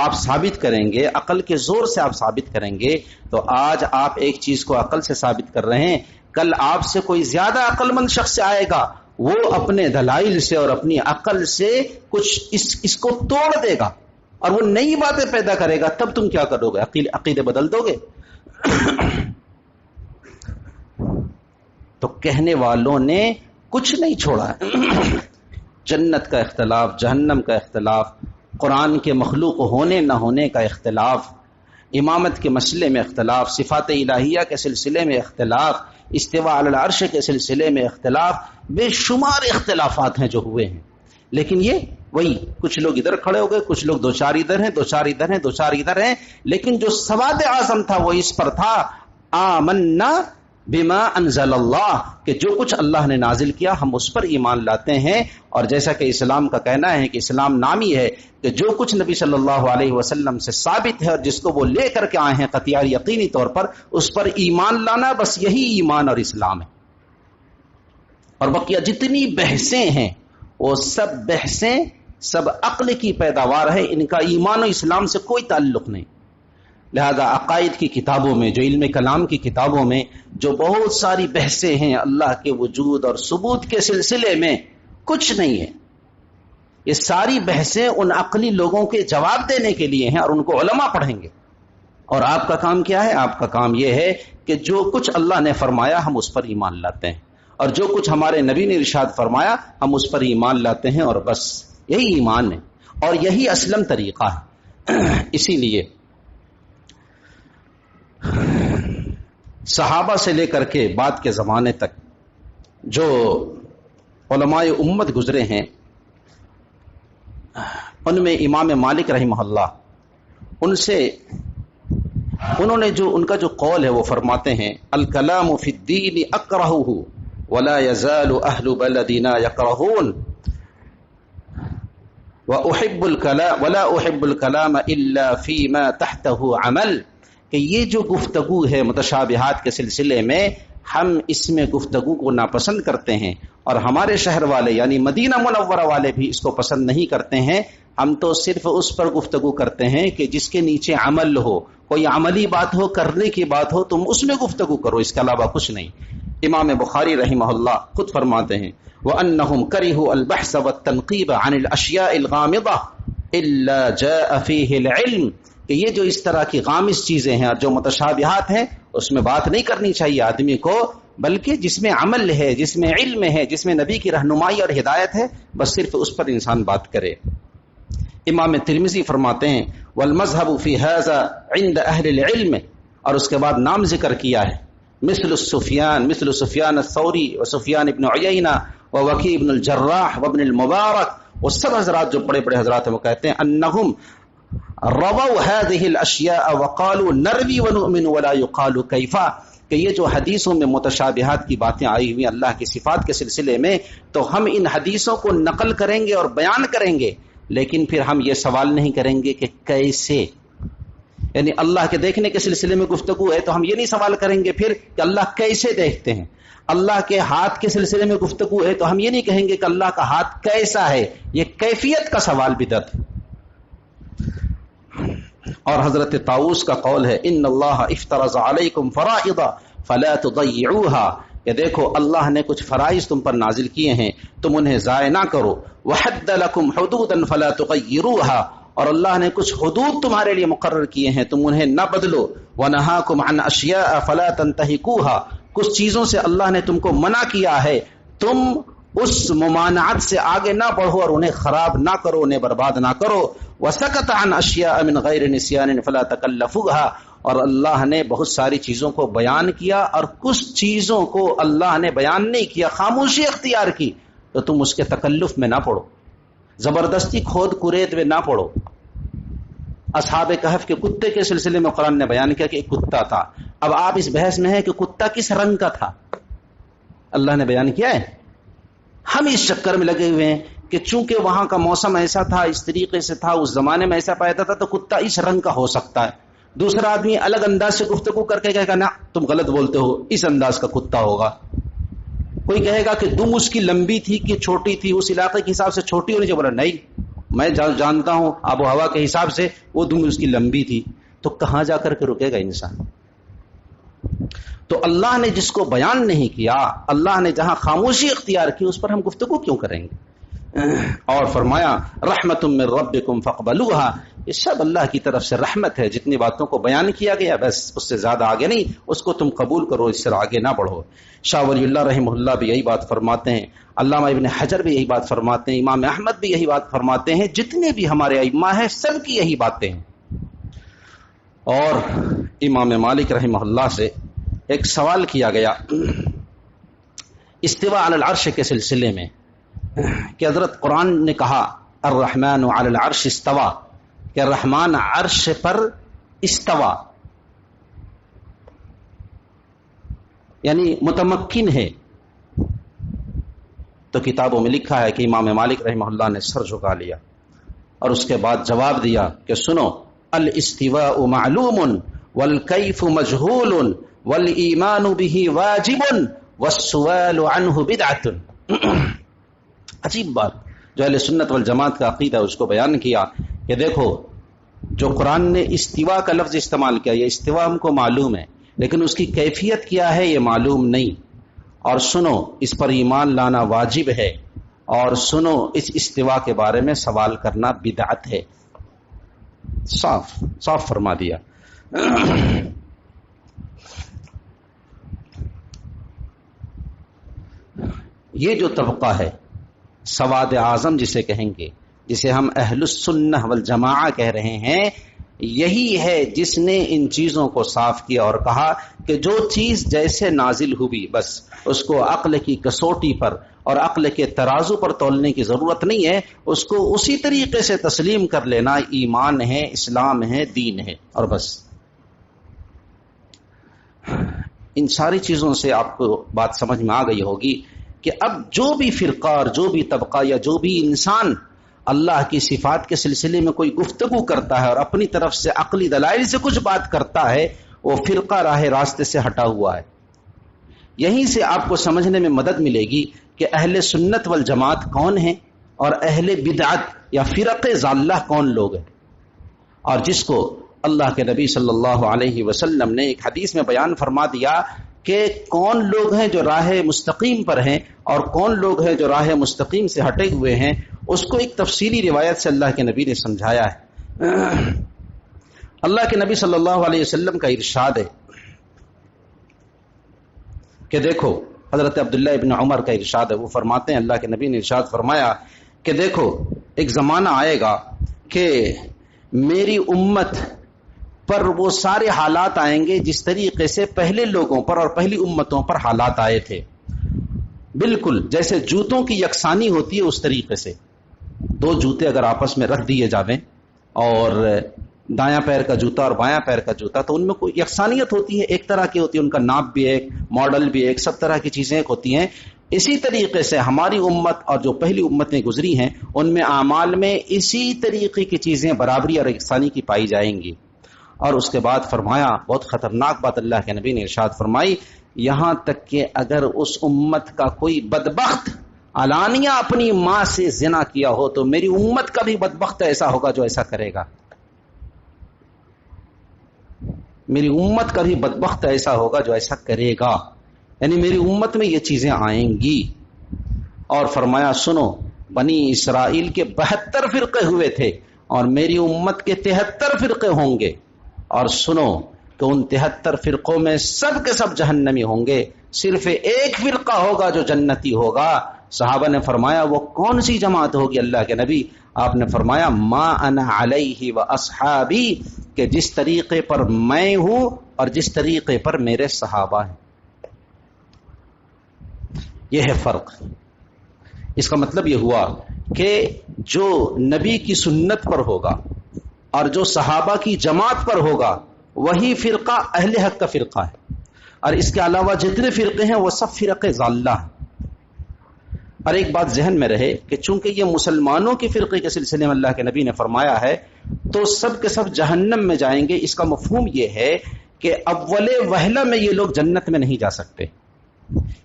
آپ ثابت کریں گے، عقل کے زور سے آپ ثابت کریں گے، تو آج آپ ایک چیز کو عقل سے ثابت کر رہے ہیں، کل آپ سے کوئی زیادہ عقل مند شخص آئے گا، وہ اپنے دلائل سے اور اپنی عقل سے کچھ اس کو توڑ دے گا اور وہ نئی باتیں پیدا کرے گا، تب تم کیا کرو گے؟ عقیدے بدل دو گے؟ تو کہنے والوں نے کچھ نہیں چھوڑا. جنت کا اختلاف، جہنم کا اختلاف، قرآن کے مخلوق ہونے نہ ہونے کا اختلاف، امامت کے مسئلے میں اختلاف، صفات الہیہ کے سلسلے میں اختلاف، استواء علی العرش کے سلسلے میں اختلاف، بے شمار اختلافات ہیں جو ہوئے ہیں. لیکن یہ وہی کچھ لوگ ادھر کھڑے ہو گئے، کچھ لوگ دو چار ادھر ہیں، دو چار ادھر ہیں، دو چار ادھر ہیں، لیکن جو سواد اعظم تھا وہ اس پر تھا آمنا بما انزل اللہ، کہ جو کچھ اللہ نے نازل کیا ہم اس پر ایمان لاتے ہیں. اور جیسا کہ اسلام کا کہنا ہے کہ اسلام نامی ہے کہ جو کچھ نبی صلی اللہ علیہ وسلم سے ثابت ہے اور جس کو وہ لے کر کے آئے ہیں قطعی اور یقینی طور پر، اس پر ایمان لانا، بس یہی ایمان اور اسلام ہے. اور بقیہ جتنی بحثیں ہیں وہ سب بحثیں سب عقل کی پیداوار ہے، ان کا ایمان و اسلام سے کوئی تعلق نہیں. لہذا عقائد کی کتابوں میں، جو علم کلام کی کتابوں میں جو بہت ساری بحثیں ہیں اللہ کے وجود اور ثبوت کے سلسلے میں، کچھ نہیں ہے. یہ ساری بحثیں ان عقلی لوگوں کے جواب دینے کے لیے ہیں اور ان کو علماء پڑھیں گے. اور آپ کا کام کیا ہے؟ آپ کا کام یہ ہے کہ جو کچھ اللہ نے فرمایا ہم اس پر ایمان لاتے ہیں، اور جو کچھ ہمارے نبی نے ارشاد فرمایا ہم اس پر ایمان لاتے ہیں، اور بس یہی ایمان ہے اور یہی اسلم طریقہ ہے. اسی لیے صحابہ سے لے کر کے بعد کے زمانے تک جو علماء امت گزرے ہیں، ان میں امام مالک رحمہ اللہ ان سے انہوں نے جو ان کا جو قول ہے وہ فرماتے ہیں الکلام فی الدین اکرہہ ولا یزال اہل بلدنا یکرہون وَأُحِبُّ الْكَلَامَ وَلَا أُحِبُّ الْكَلَامَ إِلَّا فِي مَا تَحْتَهُ عَمَلٌ کہ یہ جو گفتگو ہے متشابہات کے سلسلے میں ہم اس میں گفتگو کو ناپسند کرتے ہیں، اور ہمارے شہر والے یعنی مدینہ منورہ والے بھی اس کو پسند نہیں کرتے ہیں. ہم تو صرف اس پر گفتگو کرتے ہیں کہ جس کے نیچے عمل ہو، کوئی عملی بات ہو، کرنے کی بات ہو، تم اس میں گفتگو کرو، اس کے علاوہ کچھ نہیں. امام بخاری رحمہ اللہ خود فرماتے ہیں وَأَنَّهُمْ كَرِهُوا الْبَحْثَ وَالتَّنْقِيبَ عَنِ الْأَشْيَاءِ الْغَامِضَةِ إِلَّا جَاءَ فِيهِ الْعِلْمُ کہ یہ جو اس طرح کی غامض چیزیں ہیں اور جو متشابہات ہیں اس میں بات نہیں کرنی چاہیے آدمی کو، بلکہ جس میں عمل ہے، جس میں علم ہے، جس میں نبی کی رہنمائی اور ہدایت ہے، بس صرف اس پر انسان بات کرے. امام ترمذی فرماتے ہیں والمذهب في هذا عند اهل العلم، اور اس کے بعد نام ذکر کیا ہے مثل سفیان الثوری وسفیان ابن عیینہ ووکیع ابن الجراح وابن المبارک، وہ سب حضرات جو بڑے بڑے حضرات ہیں وہ کہتے ہیں انہم رووا هذه الاشیاء وقالوا نروی ونؤمن ولا يقال کیف کہ یہ جو حدیثوں میں متشابہات کی باتیں آئی ہوئی اللہ کی صفات کے سلسلے میں، تو ہم ان حدیثوں کو نقل کریں گے اور بیان کریں گے، لیکن پھر ہم یہ سوال نہیں کریں گے کہ کیسے، یعنی اللہ کے دیکھنے کے سلسلے میں گفتگو ہے تو ہم یہ نہیں سوال کریں گے پھر کہ اللہ کیسے دیکھتے ہیں. اللہ کے ہاتھ کے سلسلے میں گفتگو ہے تو ہم یہ نہیں کہیں گے کہ اللہ کا ہاتھ کیسا ہے، یہ کیفیت کا سوال بدعت. اور حضرت طاؤس کا قول ہے ان اللہ افترض علیکم فرائض فلا تضیعوها کہ دیکھو اللہ نے کچھ فرائض تم پر نازل کیے ہیں، تم انہیں ضائع نہ کرو. وحد لکم حدودا فلا تغیروها اور اللہ نے کچھ حدود تمہارے لیے مقرر کیے ہیں، تم انہیں نہ بدلو. وَنَهَاكُمْ عَنْ أَشْيَاءَ فَلَا تَنْتَهِكُوهَا کچھ چیزوں سے اللہ نے تم کو منع کیا ہے، تم اس ممانعت سے آگے نہ بڑھو اور انہیں خراب نہ کرو، انہیں برباد نہ کرو. وَسَكَتَ عَنْ أَشْيَاءَ مِنْ غَيْرِ نِسْيَانٍ فَلَا تَكَلَّفُوهَا اور اللہ نے بہت ساری چیزوں کو بیان کیا اور کچھ چیزوں کو اللہ نے بیان نہیں کیا، خاموشی اختیار کی، تو تم اس کے تکلف میں نہ پڑو، زبردستی کھود کرید میں نہ پڑو. اصحاب کہف کے کتے کے سلسلے میں قرآن نے بیان کیا کہ ایک کتا تھا. اب آپ اس بحث میں ہیں کہ کتا کس رنگ کا تھا، اللہ نے بیان کیا ہے. ہم اس چکر میں لگے ہوئے ہیں کہ چونکہ وہاں کا موسم ایسا تھا، اس طریقے سے تھا، اس زمانے میں ایسا پایا تھا، تو کتا اس رنگ کا ہو سکتا ہے. دوسرا آدمی الگ انداز سے گفتگو کر کے کہے گا نا تم غلط بولتے ہو، اس انداز کا کتا ہوگا. کوئی کہے گا کہ دم اس کی لمبی تھی کہ چھوٹی تھی، اس علاقے کے حساب سے چھوٹی ہونی چاہیے. بولا نہیں، میں جانتا ہوں آب و ہوا کے حساب سے وہ دم اس کی لمبی تھی. تو کہاں جا کر کے رکے گا انسان؟ تو اللہ نے جس کو بیان نہیں کیا، اللہ نے جہاں خاموشی اختیار کی، اس پر ہم گفتگو کیوں کریں گے؟ اور فرمایا رحمت من ربکم فاقبلوها یہ سب اللہ کی طرف سے رحمت ہے. جتنی باتوں کو بیان کیا گیا بس اس سے زیادہ آگے نہیں، اس کو تم قبول کرو، اس سے آگے نہ بڑھو. شاہ ولی اللہ رحمہ اللہ بھی یہی بات فرماتے ہیں، علامہ ابن حجر بھی یہی بات فرماتے ہیں، امام احمد بھی یہی بات فرماتے ہیں، جتنے بھی ہمارے ائمہ ہیں سب کی یہی باتیں ہیں. اور امام مالک رحمہ اللہ سے ایک سوال کیا گیا استواء علی العرش کے سلسلے میں کہ حضرت قرآن نے کہا الرحمن علی العرش استوا کہ رحمان عرش پر استوا یعنی متمکن ہے. تو کتابوں میں لکھا ہے کہ امام مالک رحمہ اللہ نے سر جھکا لیا اور اس کے بعد جواب دیا کہ سنو الاستواء معلوم والکیف مجہول والایمان به واجب والسؤال عنه بدعۃ. عجیب بات جو اہل سنت والجماعت کا عقیدہ اس کو بیان کیا کہ دیکھو جو قرآن نے استوا کا لفظ استعمال کیا، یہ استوا ہم کو معلوم ہے لیکن اس کی کیفیت کیا ہے یہ معلوم نہیں. اور سنو اس پر ایمان لانا واجب ہے، اور سنو اس استوا کے بارے میں سوال کرنا بدعت ہے. صاف صاف فرما دیا. یہ جو طبقہ ہے سواد اعظم جسے کہیں گے، جسے ہم اہل السنہ والجماعہ کہہ رہے ہیں، یہی ہے جس نے ان چیزوں کو صاف کیا اور کہا کہ جو چیز جیسے نازل ہوئی بس اس کو عقل کی کسوٹی پر اور عقل کے ترازو پر تولنے کی ضرورت نہیں ہے، اس کو اسی طریقے سے تسلیم کر لینا ایمان ہے، اسلام ہے، دین ہے، اور بس۔ ان ساری چیزوں سے آپ کو بات سمجھ میں آ گئی ہوگی کہ اب جو بھی فرقہ اور جو بھی طبقہ یا جو بھی انسان اللہ کی صفات کے سلسلے میں کوئی گفتگو کرتا ہے اور اپنی طرف سے عقلی دلائل سے کچھ بات کرتا ہے، وہ فرقہ راہ راستے سے ہٹا ہوا ہے۔ یہیں سے آپ کو سمجھنے میں مدد ملے گی کہ اہل سنت والجماعت کون ہیں اور اہل بدعت یا فرق ضالہ کون لوگ ہیں، اور جس کو اللہ کے نبی صلی اللہ علیہ وسلم نے ایک حدیث میں بیان فرما دیا کہ کون لوگ ہیں جو راہ مستقیم پر ہیں اور کون لوگ ہیں جو راہ مستقیم سے ہٹے ہوئے ہیں، اس کو ایک تفصیلی روایت سے اللہ کے نبی نے سمجھایا ہے۔ اللہ کے نبی صلی اللہ علیہ وسلم کا ارشاد ہے کہ دیکھو، حضرت عبداللہ ابن عمر کا ارشاد ہے، وہ فرماتے ہیں اللہ کے نبی نے ارشاد فرمایا کہ دیکھو ایک زمانہ آئے گا کہ میری امت پر وہ سارے حالات آئیں گے جس طریقے سے پہلے لوگوں پر اور پہلی امتوں پر حالات آئے تھے، بالکل جیسے جوتوں کی یکسانی ہوتی ہے اس طریقے سے۔ دو جوتے اگر آپس میں رکھ دیے جاویں اور دایاں پیر کا جوتا اور بایاں پیر کا جوتا، تو ان میں کوئی یکسانیت ہوتی ہے، ایک طرح کی ہوتی ہے، ان کا ناپ بھی ایک، ماڈل بھی ایک، سب طرح کی چیزیں ایک ہوتی ہیں۔ اسی طریقے سے ہماری امت اور جو پہلی امتیں گزری ہیں ان میں اعمال میں اسی طریقے کی چیزیں برابری اور یکسانی کی پائی جائیں گی۔ اور اس کے بعد فرمایا، بہت خطرناک بات اللہ کے نبی نے ارشاد فرمائی، یہاں تک کہ اگر اس امت کا کوئی بدبخت علانیہ اپنی ماں سے زنا کیا ہو تو میری امت کا بھی بدبخت ایسا ہوگا جو ایسا کرے گا، میری امت کا بھی بدبخت ایسا ہوگا جو ایسا کرے گا، یعنی میری امت میں یہ چیزیں آئیں گی۔ اور فرمایا سنو، بنی اسرائیل کے 72 فرقے ہوئے تھے اور میری امت کے 73 فرقے ہوں گے، اور سنو کہ ان 73 فرقوں میں سب کے سب جہنمی ہوں گے، صرف ایک فرقہ ہوگا جو جنتی ہوگا۔ صحابہ نے فرمایا وہ کون سی جماعت ہوگی اللہ کے نبی؟ آپ نے فرمایا ما انا علیہ و اصحابی، کہ جس طریقے پر میں ہوں اور جس طریقے پر میرے صحابہ ہیں۔ یہ ہے فرق۔ اس کا مطلب یہ ہوا کہ جو نبی کی سنت پر ہوگا اور جو صحابہ کی جماعت پر ہوگا وہی فرقہ اہل حق کا فرقہ ہے، اور اس کے علاوہ جتنے فرقے ہیں وہ سب فرقے ضالہ ہیں۔ اور ایک بات ذہن میں رہے کہ چونکہ یہ مسلمانوں کے فرقے کے سلسلے میں اللہ کے نبی نے فرمایا ہے تو سب کے سب جہنم میں جائیں گے، اس کا مفہوم یہ ہے کہ اول وہلہ میں یہ لوگ جنت میں نہیں جا سکتے،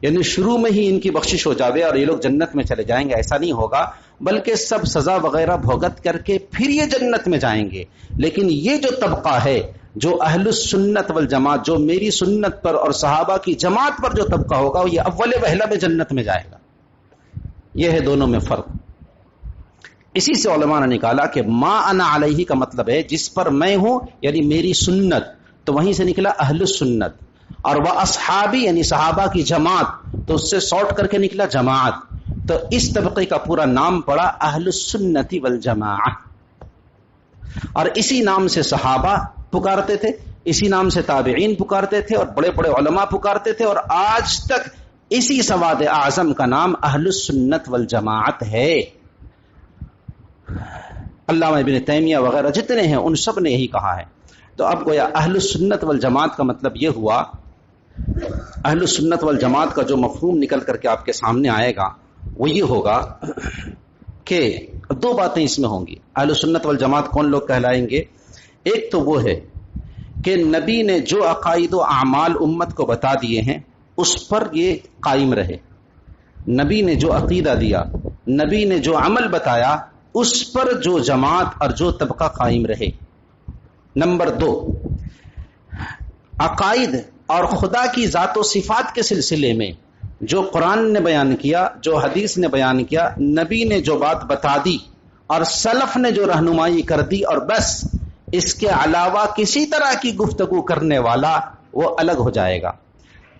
یعنی شروع میں ہی ان کی بخشش ہو جاوے اور یہ لوگ جنت میں چلے جائیں گے، ایسا نہیں ہوگا، بلکہ سب سزا وغیرہ بھوگت کر کے پھر یہ جنت میں جائیں گے۔ لیکن یہ جو طبقہ ہے جو اہل السنت والجماعت، جو میری سنت پر اور صحابہ کی جماعت پر جو طبقہ ہوگا وہ یہ اول وہلہ میں جنت میں جائے گا۔ یہ ہے دونوں میں فرق۔ اسی سے علماء نے نکالا کہ ما انا علیہ کا مطلب ہے جس پر میں ہوں، یعنی میری سنت، تو وہیں سے نکلا اہل السنت، اور وہ اصحابی یعنی صحابہ کی جماعت، تو اس سے سارٹ کر کے نکلا جماعت، تو اس طبقے کا پورا نام پڑا اہل السنت والجماعہ۔ اور اسی نام سے صحابہ پکارتے تھے، اسی نام سے تابعین پکارتے تھے، اور بڑے بڑے علماء پکارتے تھے، اور آج تک اسی سواد اعظم کا نام اہل السنت والجماعت ہے۔ علامہ ابن تیمیہ وغیرہ جتنے ہیں ان سب نے یہی کہا ہے۔ تو اب گویا اہل السنت والجماعت کا مطلب یہ ہوا، اہل السنت والجماعت کا جو مفہوم نکل کر کے آپ کے سامنے آئے گا وہ یہ ہوگا کہ دو باتیں اس میں ہوں گی۔ اہل السنت والجماعت کون لوگ کہلائیں گے؟ ایک تو وہ ہے کہ نبی نے جو عقائد و اعمال امت کو بتا دیے ہیں اس پر یہ قائم رہے، نبی نے جو عقیدہ دیا، نبی نے جو عمل بتایا، اس پر جو جماعت اور جو طبقہ قائم رہے۔ نمبر 2، عقائد اور خدا کی ذات و صفات کے سلسلے میں جو قرآن نے بیان کیا، جو حدیث نے بیان کیا، نبی نے جو بات بتا دی اور سلف نے جو رہنمائی کر دی، اور بس اس کے علاوہ کسی طرح کی گفتگو کرنے والا وہ الگ ہو جائے گا۔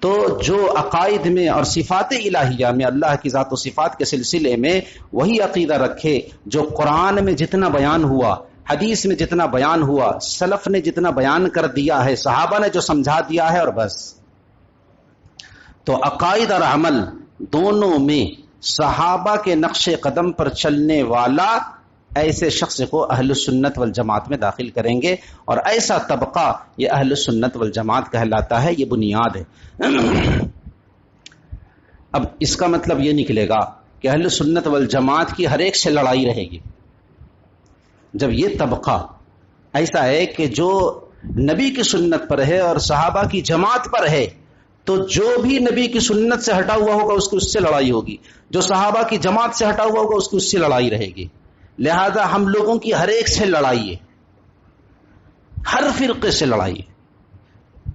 تو جو عقائد میں اور صفات الہیہ میں اللہ کی ذات و صفات کے سلسلے میں وہی عقیدہ رکھے جو قرآن میں جتنا بیان ہوا، حدیث میں جتنا بیان ہوا، سلف نے جتنا بیان کر دیا ہے، صحابہ نے جو سمجھا دیا ہے، اور بس. تو عقائد اور عمل دونوں میں صحابہ کے نقش قدم پر چلنے والا ایسے شخص کو اہل سنت والجماعت میں داخل کریں گے، اور ایسا طبقہ یہ اہل سنت والجماعت کہلاتا ہے. یہ بنیاد ہے. اب اس کا مطلب یہ نکلے گا کہ اہل سنت والجماعت کی ہر ایک سے لڑائی رہے گی. جب یہ طبقہ ایسا ہے کہ جو نبی کی سنت پر ہے اور صحابہ کی جماعت پر ہے، تو جو بھی نبی کی سنت سے ہٹا ہوا ہوگا اس کی اس سے لڑائی ہوگی، جو صحابہ کی جماعت سے ہٹا ہوا ہوگا اس کی اس سے لڑائی رہے گی. لہذا ہم لوگوں کی ہر ایک سے لڑائی ہے، ہر فرقے سے لڑائی ہے.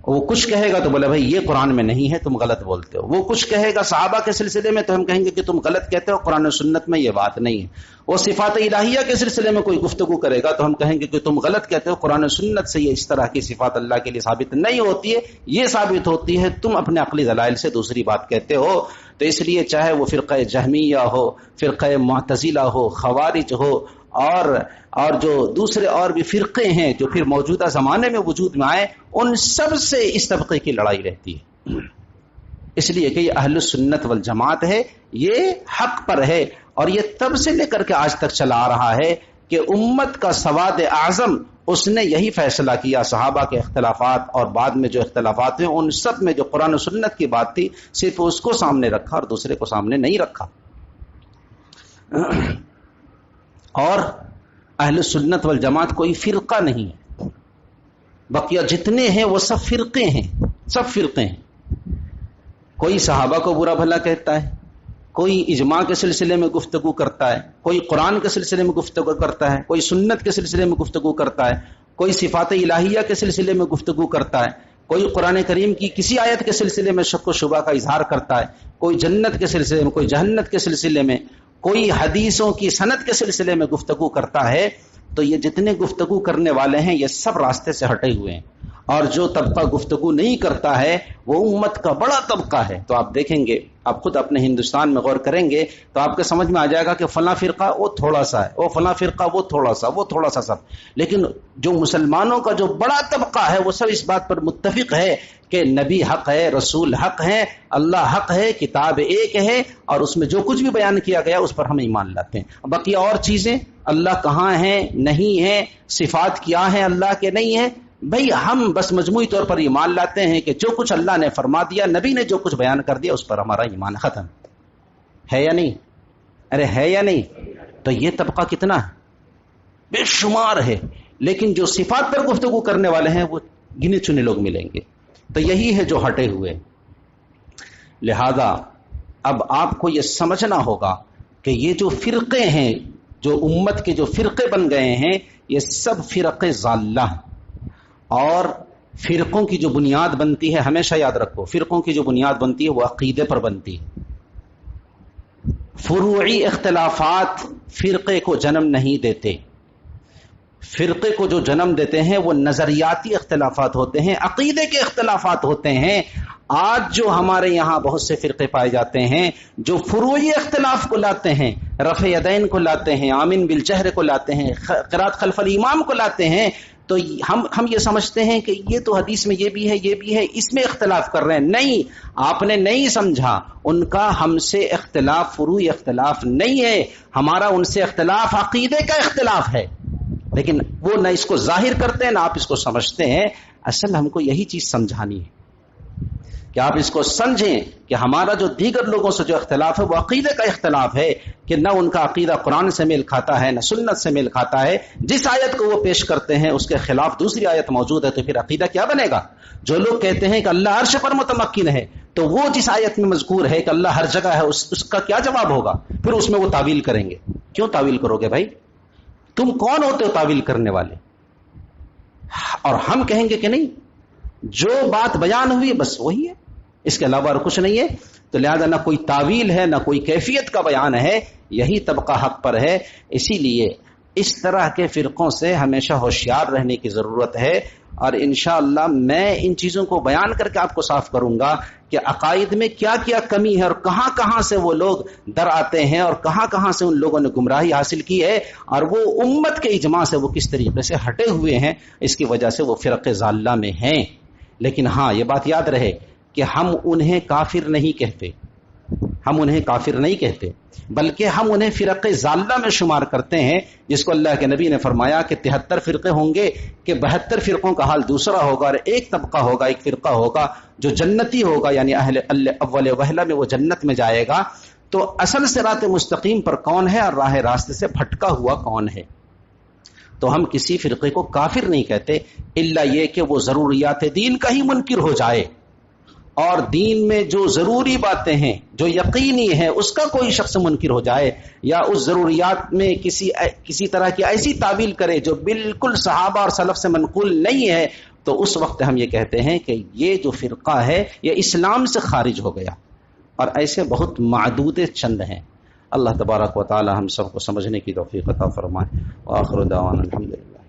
وہ کچھ کہے گا تو بولے بھائی یہ قرآن میں نہیں ہے، تم غلط بولتے ہو. وہ کچھ کہے گا صحابہ کے سلسلے میں تو ہم کہیں گے کہ تم غلط کہتے ہو، قرآن و سنت میں یہ بات نہیں ہے. وہ صفات الہیہ کے سلسلے میں کوئی گفتگو کرے گا تو ہم کہیں گے کہ تم غلط کہتے ہو، قرآن و سنت سے یہ اس طرح کی صفات اللہ کے لیے ثابت نہیں ہوتی ہے، یہ ثابت ہوتی ہے، تم اپنے عقلی دلائل سے دوسری بات کہتے ہو. تو اس لیے چاہے وہ فرقہ جہمیہ ہو، فرقہ معتزلہ ہو، خوارج ہو، اور جو دوسرے اور بھی فرقے ہیں جو پھر موجودہ زمانے میں وجود میں آئے، ان سب سے اس طبقے کی لڑائی رہتی ہے. اس لیے کہ یہ اہل سنت والجماعت ہے، یہ حق پر ہے، اور یہ تب سے لے کر کے آج تک چلا آ رہا ہے کہ امت کا سواد اعظم اس نے یہی فیصلہ کیا. صحابہ کے اختلافات اور بعد میں جو اختلافات ہیں ان سب میں جو قرآن و سنت کی بات تھی صرف اس کو سامنے رکھا اور دوسرے کو سامنے نہیں رکھا. اور اہل سنت والجماعت کوئی فرقہ نہیں ہے، بقیہ جتنے ہیں وہ سب فرقے ہیں، سب فرقے ہیں. کوئی صحابہ کو برا بھلا کہتا ہے، کوئی اجماع کے سلسلے میں گفتگو کرتا ہے، کوئی قرآن کے سلسلے میں گفتگو کرتا ہے، کوئی سنت کے سلسلے میں گفتگو کرتا ہے، کوئی صفات الہیہ کے سلسلے میں گفتگو کرتا ہے، کوئی قرآن کریم کی کسی آیت کے سلسلے میں شک و شبہ کا اظہار کرتا ہے، کوئی جنت کے سلسلے میں، کوئی جہنت کے سلسلے میں، کوئی حدیثوں کی سند کے سلسلے میں گفتگو کرتا ہے. تو یہ جتنے گفتگو کرنے والے ہیں یہ سب راستے سے ہٹے ہوئے ہیں، اور جو طبقہ گفتگو نہیں کرتا ہے وہ امت کا بڑا طبقہ ہے. تو آپ دیکھیں گے، آپ خود اپنے ہندوستان میں غور کریں گے تو آپ کے سمجھ میں آ جائے گا کہ فلاں فرقہ وہ تھوڑا سا ہے، وہ فلاں فرقہ وہ تھوڑا سا، وہ تھوڑا سا سب. لیکن جو مسلمانوں کا جو بڑا طبقہ ہے وہ سب اس بات پر متفق ہے کہ نبی حق ہے، رسول حق ہے، اللہ حق ہے، کتاب ایک ہے، اور اس میں جو کچھ بھی بیان کیا گیا اس پر ہم ایمان لاتے ہیں. باقی اور چیزیں اللہ کہاں ہیں، نہیں ہے، صفات کیا ہیں اللہ کے، نہیں ہے، بھئی ہم بس مجموعی طور پر ایمان لاتے ہیں کہ جو کچھ اللہ نے فرما دیا، نبی نے جو کچھ بیان کر دیا، اس پر ہمارا ایمان ختم. ہے یا نہیں؟ ارے ہے یا نہیں؟ تو یہ طبقہ کتنا ہے؟ بے شمار ہے. لیکن جو صفات پر گفتگو کرنے والے ہیں وہ گنے چنے لوگ ملیں گے. تو یہی ہے جو ہٹے ہوئے. لہذا اب آپ کو یہ سمجھنا ہوگا کہ یہ جو فرقے ہیں، جو امت کے جو فرقے بن گئے ہیں، یہ سب فرقے ضالہ ہیں. اور فرقوں کی جو بنیاد بنتی ہے، ہمیشہ یاد رکھو، فرقوں کی جو بنیاد بنتی ہے وہ عقیدے پر بنتی ہے. فروعی اختلافات فرقے کو جنم نہیں دیتے. فرقے کو جو جنم دیتے ہیں وہ نظریاتی اختلافات ہوتے ہیں، عقیدے کے اختلافات ہوتے ہیں. آج جو ہمارے یہاں بہت سے فرقے پائے جاتے ہیں جو فروعی اختلاف کو لاتے ہیں، رفع یدین کو لاتے ہیں، آمین بالجہر کو لاتے ہیں، قرات خلف الامام کو لاتے ہیں، تو ہم یہ سمجھتے ہیں کہ یہ تو حدیث میں یہ بھی ہے، یہ بھی ہے، اس میں اختلاف کر رہے ہیں. نہیں، آپ نے نہیں سمجھا. ان کا ہم سے اختلاف فروعی اختلاف نہیں ہے، ہمارا ان سے اختلاف عقیدے کا اختلاف ہے. لیکن وہ نہ اس کو ظاہر کرتے ہیں نہ آپ اس کو سمجھتے ہیں. اصل ہم کو یہی چیز سمجھانی ہے کہ آپ اس کو سمجھیں کہ ہمارا جو دیگر لوگوں سے جو اختلاف ہے وہ عقیدے کا اختلاف ہے، کہ نہ ان کا عقیدہ قرآن سے میل کھاتا ہے، نہ سنت سے میل کھاتا ہے. جس آیت کو وہ پیش کرتے ہیں اس کے خلاف دوسری آیت موجود ہے، تو پھر عقیدہ کیا بنے گا؟ جو لوگ کہتے ہیں کہ اللہ عرش پر متمکن ہے، تو وہ جس آیت میں مذکور ہے کہ اللہ ہر جگہ ہے، اس کا کیا جواب ہوگا؟ پھر اس میں وہ تعویل کریں گے. کیوں تعویل کرو گے بھائی؟ تم کون ہوتے ہو تعویل کرنے والے؟ اور ہم کہیں گے کہ نہیں، جو بات بیان ہوئی بس وہی ہے، اس کے علاوہ اور کچھ نہیں ہے. تو لہذا نہ کوئی تعویل ہے نہ کوئی کیفیت کا بیان ہے، یہی طبقہ حق پر ہے. اسی لیے اس طرح کے فرقوں سے ہمیشہ ہوشیار رہنے کی ضرورت ہے. اور انشاءاللہ میں ان چیزوں کو بیان کر کے آپ کو صاف کروں گا کہ عقائد میں کیا کیا کمی ہے اور کہاں کہاں سے وہ لوگ در آتے ہیں اور کہاں کہاں سے ان لوگوں نے گمراہی حاصل کی ہے اور وہ امت کے اجماع سے وہ کس طریقے سے ہٹے ہوئے ہیں، اس کی وجہ سے وہ فرق ضالہ میں ہیں۔ لیکن ہاں یہ بات یاد رہے کہ ہم انہیں کافر نہیں کہتے، ہم انہیں کافر نہیں کہتے، بلکہ ہم انہیں فرق ضالہ میں شمار کرتے ہیں، جس کو اللہ کے نبی نے فرمایا کہ 73 فرقے ہوں گے کہ 72 فرقوں کا حال دوسرا ہوگا، اور ایک طبقہ ہوگا، ایک فرقہ ہوگا جو جنتی ہوگا، یعنی اہل اول وہلہ میں وہ جنت میں جائے گا۔ تو اصل صراط مستقیم پر کون ہے اور راہ راستے سے بھٹکا ہوا کون ہے؟ تو ہم کسی فرقے کو کافر نہیں کہتے، الا یہ کہ وہ ضروریات دین کا ہی منکر ہو جائے، اور دین میں جو ضروری باتیں ہیں جو یقینی ہیں اس کا کوئی شخص منکر ہو جائے، یا اس ضروریات میں کسی طرح کی ایسی تعویل کرے جو بالکل صحابہ اور سلف سے منقول نہیں ہے، تو اس وقت ہم یہ کہتے ہیں کہ یہ جو فرقہ ہے یہ اسلام سے خارج ہو گیا۔ اور ایسے بہت معدود چند ہیں۔ اللہ تبارک و تعالی ہم سب کو سمجھنے کی توفیق عطا فرمائے۔ وآخر دعوانا الحمدللہ۔